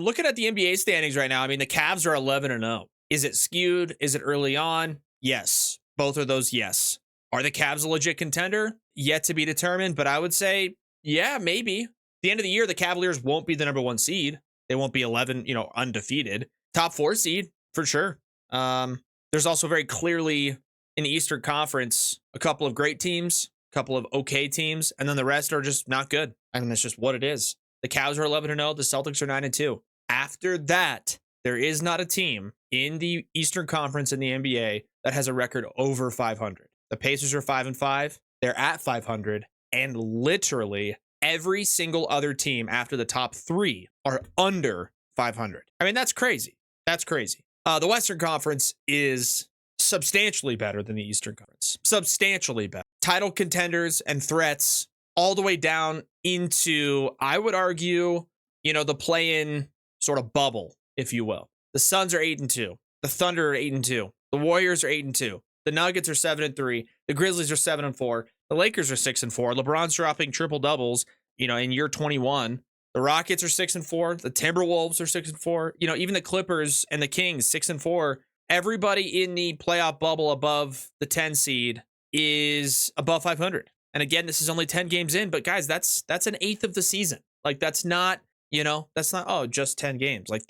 Looking at the NBA standings right now, I mean, the Cavs are 11-0. Is it skewed? Is it early on? Yes. Both of those, yes. Are the Cavs a legit contender? Yet to be determined, but I would say, yeah, maybe. At the end of the year, the Cavaliers won't be the number one seed. They won't be 11, undefeated. Top four seed, for sure. There's also very clearly in the Eastern Conference, a couple of great teams, a couple of okay teams, and then the rest are just not good. I mean, that's just what it is. The Cavs are 11-0. The Celtics are 9-2. After that, there is not a team in the Eastern Conference in the NBA that has a record over 500. The Pacers are 5-5. They're at 500. And literally every single other team after the top three are under 500. I mean, that's crazy. That's crazy. The Western Conference is substantially better than the Eastern Conference. Substantially better. Title contenders and threats all the way down into, I would argue, the play-in sort of bubble, if you will. The Suns are 8-2. The Thunder are 8-2. The Warriors are 8-2. The Nuggets are 7-3. The Grizzlies are 7-4. The Lakers are 6-4. LeBron's dropping triple doubles, in year 21. The Rockets are 6-4. The Timberwolves are 6-4. Even the Clippers and the Kings 6-4. Everybody in the playoff bubble above the 10 seed is above 500. And again, this is only 10 games in, but guys, that's an eighth of the season. Like that's not just 10 games. Like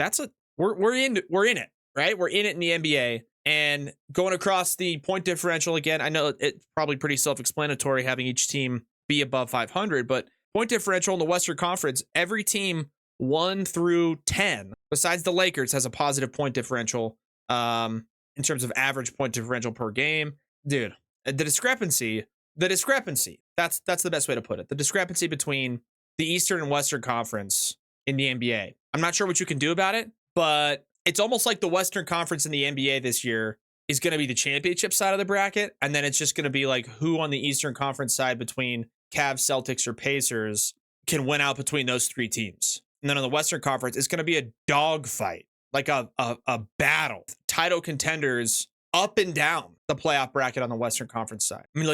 we're in it, right? We're in it in the NBA. And going across the point differential again, I know it's probably pretty self-explanatory having each team be above 500, but point differential in the Western Conference, every team 1 through 10, besides the Lakers, has a positive point differential in terms of average point differential per game. Dude, the discrepancy, that's the best way to put it. The discrepancy between the Eastern and Western Conference in the NBA. I'm not sure what you can do about it, but it's almost like the Western Conference in the NBA this year is going to be the championship side of the bracket. And then it's just going to be like who on the Eastern Conference side between Cavs, Celtics, or Pacers can win out between those three teams. And then on the Western Conference, it's going to be a dogfight, like a battle. Title contenders up and down the playoff bracket on the Western Conference side. I mean,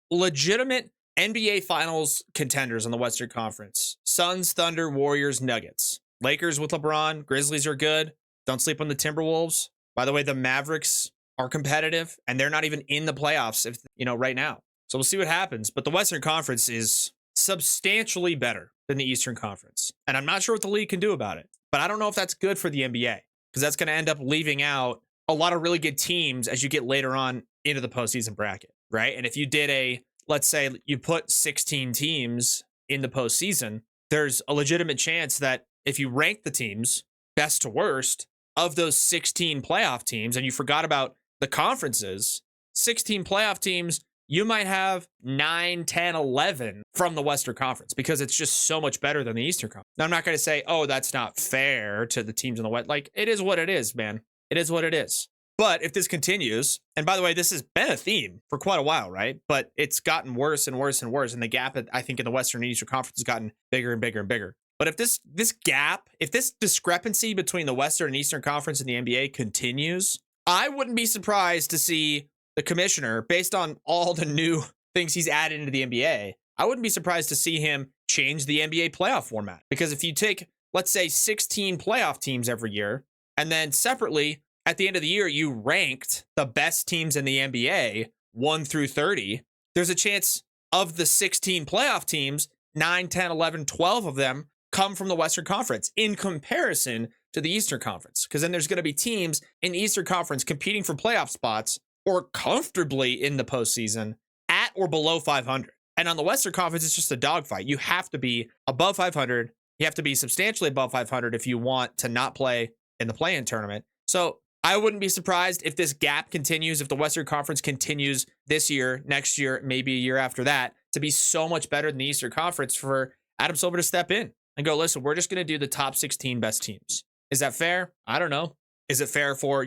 legitimate NBA Finals contenders on the Western Conference. Suns, Thunder, Warriors, Nuggets. Lakers with LeBron. Grizzlies are good. Don't sleep on the Timberwolves. By the way, the Mavericks are competitive, and they're not even in the playoffs right now. So we'll see what happens. But the Western Conference is substantially better than the Eastern Conference. And I'm not sure what the league can do about it. But I don't know if that's good for the NBA, because that's going to end up leaving out a lot of really good teams as you get later on into the postseason bracket, right? And if you did let's say you put 16 teams in the postseason, there's a legitimate chance that if you rank the teams best to worst of those 16 playoff teams, and you forgot about the conferences, 16 playoff teams, you might have 9, 10, 11 from the Western Conference because it's just so much better than the Eastern Conference. Now, I'm not going to say, oh, that's not fair to the teams in the West. Like, it is what it is, man. It is what it is. But if this continues, and by the way, this has been a theme for quite a while, right? But it's gotten worse and worse and worse. And the gap, I think, in the Western and Eastern Conference has gotten bigger and bigger and bigger. But if this discrepancy between the Western and Eastern Conference and the NBA continues, I wouldn't be surprised to see the commissioner, based on all the new things he's added into the NBA, I wouldn't be surprised to see him change the NBA playoff format. Because if you take, let's say, 16 playoff teams every year, and then separately, at the end of the year, you ranked the best teams in the NBA 1 through 30, there's a chance of the 16 playoff teams, 9, 10, 11, 12 of them come from the Western Conference in comparison to the Eastern Conference. Because then there's going to be teams in the Eastern Conference competing for playoff spots or comfortably in the postseason at or below 500. And on the Western Conference, it's just a dogfight. You have to be above 500. You have to be substantially above 500 if you want to not play in the play-in tournament. So I wouldn't be surprised if this gap continues, if the Western Conference continues this year, next year, maybe a year after that, to be so much better than the Eastern Conference for Adam Silver to step in and go, listen, we're just going to do the top 16 best teams. Is that fair? I don't know. Is it fair for,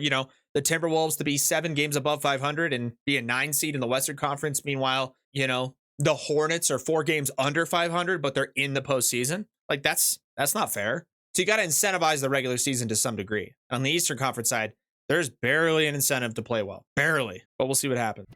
the Timberwolves to be 7 games above 500 and be a 9 seed in the Western Conference? Meanwhile, the Hornets are 4 games under 500, but they're in the postseason. Like that's not fair. So you got to incentivize the regular season to some degree. On the Eastern Conference side, there's barely an incentive to play well. Barely. But we'll see what happens.